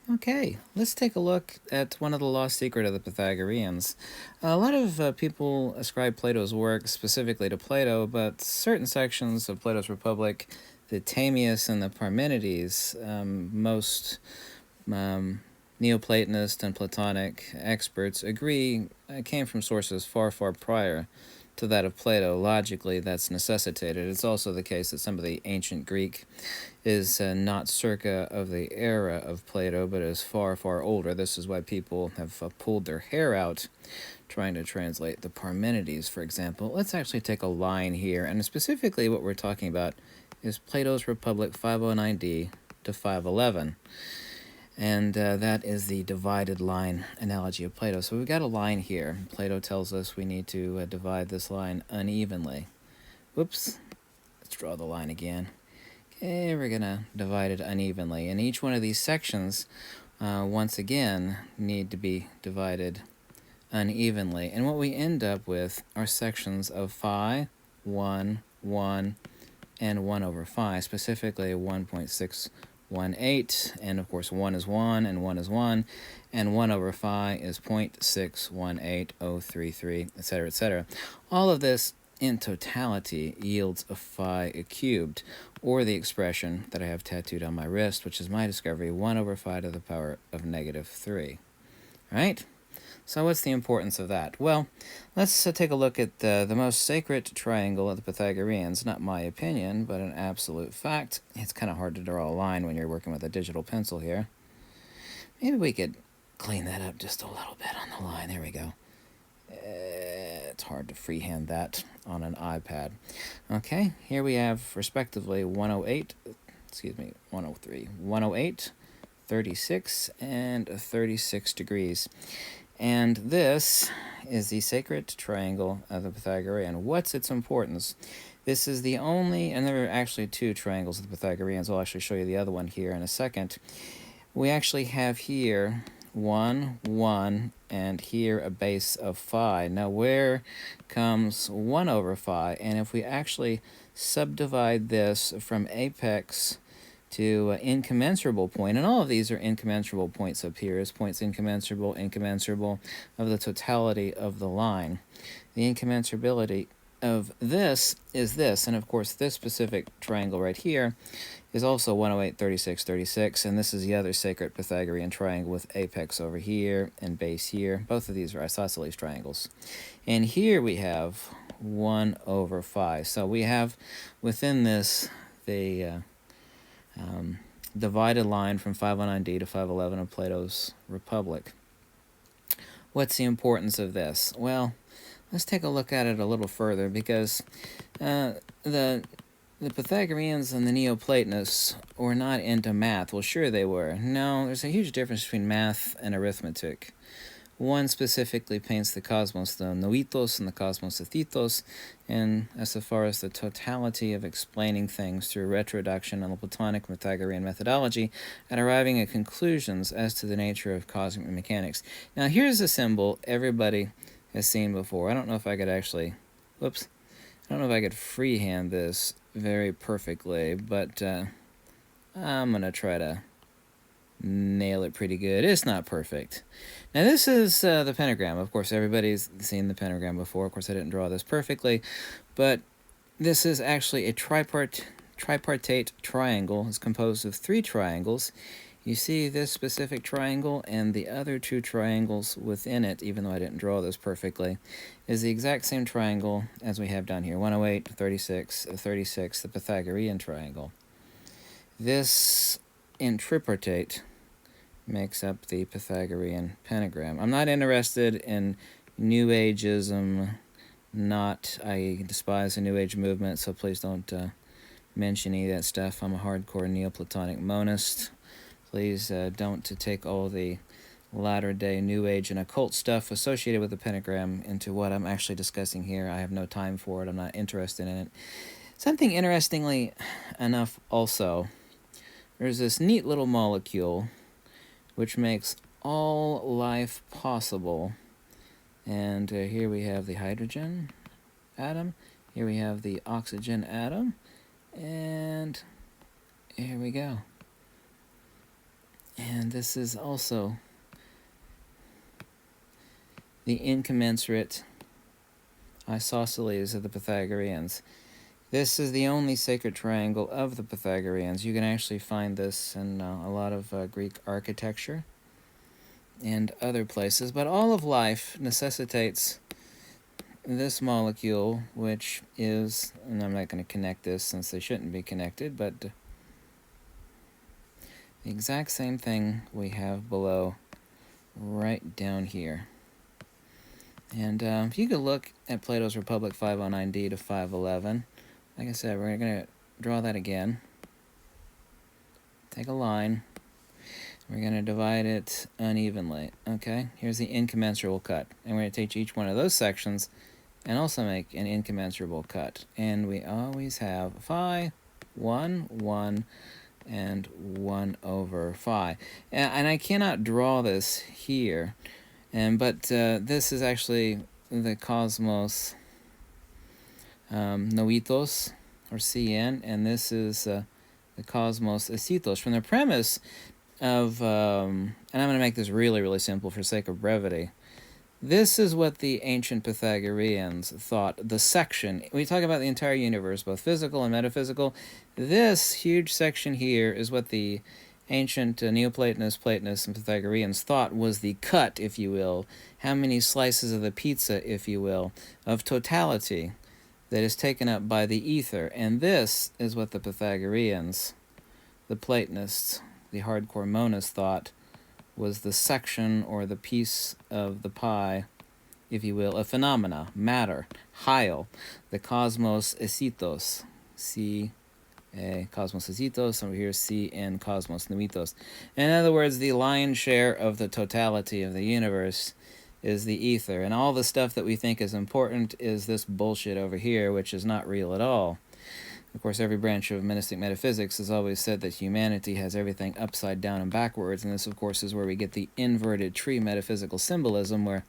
Okay, let's take a look at one of the lost secrets of the Pythagoreans. A lot of people ascribe Plato's work specifically to Plato, but certain sections of Plato's Republic, the Timaeus and the Parmenides, most Neoplatonist and Platonic experts agree came from sources far, far prior to that of Plato. Logically, that's necessitated. It's also the case that some of the ancient Greek is not circa of the era of Plato, but is far, far older. This is why people have pulled their hair out trying to translate the Parmenides, for example. Let's actually take a line here, and specifically what we're talking about is Plato's Republic 509d to 511. And that is the divided line analogy of Plato. So we've got a line here. Plato tells us we need to divide this line unevenly. Whoops. Let's draw the line again. Okay, we're going to divide it unevenly. And each one of these sections, once again, need to be divided unevenly. And what we end up with are sections of phi, 1, 1, and 1 over phi, specifically 1.618, and of course 1 is 1, and 1 is 1, and 1 over phi is 0.618033, etc., etc. All of this in totality yields a phi cubed, or the expression that I have tattooed on my wrist, which is my discovery, 1 over phi to the power of negative 3. Right? So what's the importance of that? Well, let's take a look at the most sacred triangle of the Pythagoreans. Not my opinion, but an absolute fact. It's kind of hard to draw a line when you're working with a digital pencil here. Maybe we could clean that up just a little bit on the line. There we go. It's hard to freehand that on an iPad. Okay, here we have respectively 108, 36, and 36 degrees. And this is the sacred triangle of the Pythagorean. What's its importance? This is the only, and there are actually two triangles of the Pythagoreans. I'll actually show you the other one here in a second. We actually have here 1, 1, and here a base of phi. Now where comes 1 over phi? And if we actually subdivide this from apex to incommensurable point, and all of these are incommensurable points up here, is points incommensurable of the totality of the line. The incommensurability of this is this, and of course this specific triangle right here is also 108, 36, 36, and this is the other sacred Pythagorean triangle with apex over here and base here. Both of these are isosceles triangles. And here we have 1 over phi. So we have within this the divided line from 509d to 511 of Plato's Republic. What's the importance of this? Well, let's take a look at it a little further, because the Pythagoreans and the Neoplatonists were not into math. Well, sure they were. No, there's a huge difference between math and arithmetic. One specifically paints the cosmos, the noitos and the cosmos, the thethos, and as far as the totality of explaining things through retroduction and the Platonic Pythagorean methodology, and arriving at conclusions as to the nature of cosmic mechanics. Now here's a symbol everybody has seen before. I don't know if I could actually, I don't know if I could freehand this very perfectly, but I'm going to try to nail it pretty good. It's not perfect. Now this is the pentagram. Of course, everybody's seen the pentagram before. Of course, I didn't draw this perfectly, but this is actually a tripartite triangle. It's composed of 3 triangles. You see this specific triangle and the other 2 triangles within it, even though I didn't draw this perfectly, is the exact same triangle as we have down here, 108, 36, 36, the Pythagorean triangle. This in tripartite makes up the Pythagorean pentagram. I'm not interested in New Ageism. I despise the New Age movement, so please don't mention any of that stuff. I'm a hardcore Neoplatonic monist. Please don't take all the latter-day New Age and occult stuff associated with the pentagram into what I'm actually discussing here. I have no time for it. I'm not interested in it. Something interestingly enough also, there's this neat little molecule which makes all life possible. And here we have the hydrogen atom. Here we have the oxygen atom. And here we go. And And this is also the incommensurate isosceles of the Pythagoreans. This is the only sacred triangle of the Pythagoreans. You can actually find this in a lot of Greek architecture and other places, but all of life necessitates this molecule, which is, and I'm not going to connect this since they shouldn't be connected, but the exact same thing we have below, right down here. And if you could look at Plato's Republic 509d to 511, like I said, we're going to draw that again. Take a line. We're going to divide it unevenly. Okay, here's the incommensurable cut. And we're going to take each one of those sections and also make an incommensurable cut. And we always have phi, 1, 1, and 1 over phi. And I cannot draw this here, but this is actually the cosmos noitos, or Cn, and this is the cosmos esitos. From the premise of, and I'm going to make this really, really simple for sake of brevity, this is what the ancient Pythagoreans thought the section. We talk about the entire universe, both physical and metaphysical. This huge section here is what the ancient Neoplatonists, Platonists, and Pythagoreans thought was the cut, if you will, how many slices of the pizza, if you will, of totality that is taken up by the ether. And this is what the Pythagoreans, the Platonists, the hardcore monists thought was the section or the piece of the pie, if you will, of phenomena, matter, hyle, the cosmos esitos, cosmos esitos, over here Cn cosmos noitos. In other words, the lion's share of the totality of the universe is the ether, and all the stuff that we think is important is this bullshit over here, which is not real at all. Of course, every branch of monistic metaphysics has always said that humanity has everything upside down and backwards, and this, of course, is where we get the inverted tree metaphysical symbolism, where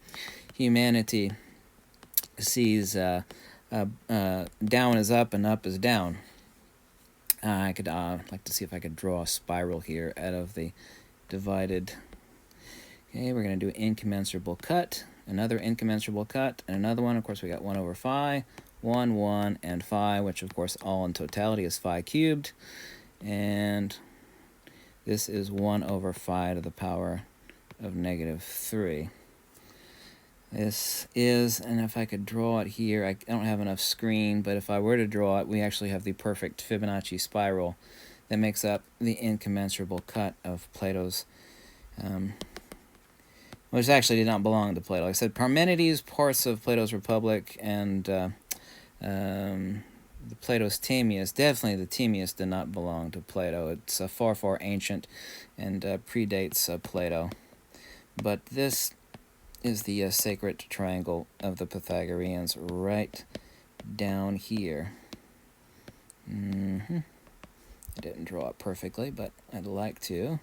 humanity sees down is up and up is down. I could like to see if I could draw a spiral here out of the divided. Okay, we're going to do an incommensurable cut, another incommensurable cut, and another one. Of course, we got 1 over phi. 1, 1, and phi, which of course all in totality is phi cubed. And this is 1 over phi to the power of negative 3. This is, and if I could draw it here, I don't have enough screen, but if I were to draw it, we actually have the perfect Fibonacci spiral that makes up the incommensurable cut of Plato's, which actually did not belong to Plato. Like I said, Parmenides, parts of Plato's Republic, and the Plato's Timaeus, definitely the Timaeus did not belong to Plato. It's far, far ancient and predates Plato. But this is the sacred triangle of the Pythagoreans right down here. I didn't draw it perfectly, but I'd like to.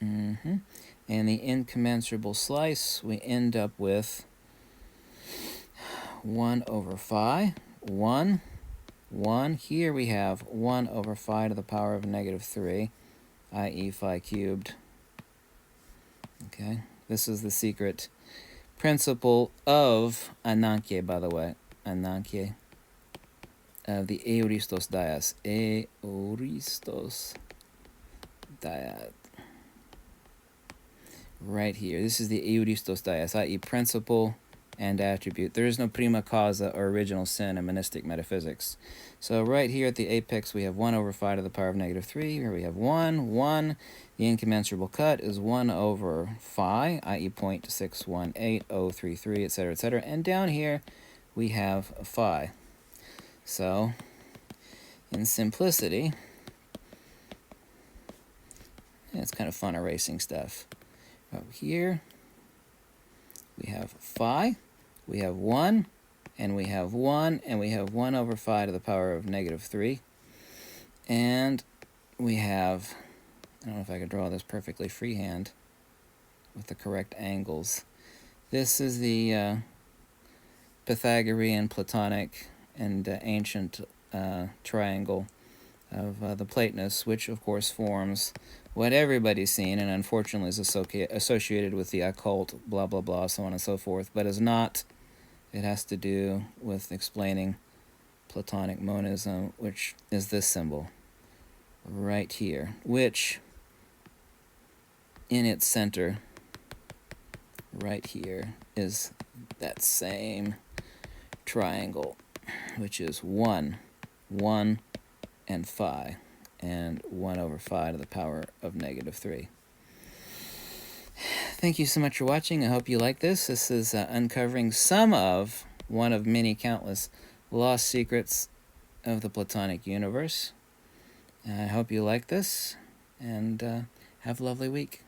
And the incommensurable slice, we end up with 1 over phi, 1, 1. Here we have 1 over phi to the power of negative 3, i.e. phi cubed. Okay, this is the secret principle of Ananke, by the way. Ananke, the Euristos Dias. Euristos Dias. Right here. This is the Euristos Dias, i.e. principle and attribute. There is no prima causa or original sin in monistic metaphysics. So right here at the apex we have 1 over phi to the power of negative 3. Here we have 1, 1. The incommensurable cut is 1 over phi, i.e. 0.618033, etc., etc. And down here we have phi. So in simplicity, it's kind of fun erasing stuff. Over here we have phi, we have 1, and we have 1, and we have 1 over phi to the power of negative 3. And we have, I don't know if I could draw this perfectly freehand with the correct angles. This is the Pythagorean, Platonic, and ancient triangle of the Platonists, which of course forms what everybody's seen and unfortunately is associated with the occult, blah, blah, blah, so on and so forth, but is not. It has to do with explaining Platonic monism, which is this symbol right here, which in its center right here is that same triangle, which is 1, 1, and phi, and 1 over phi to the power of negative 3. Thank you so much for watching. I hope you like this. This is uncovering one of many countless lost secrets of the Platonic universe. I hope you like this, and have a lovely week.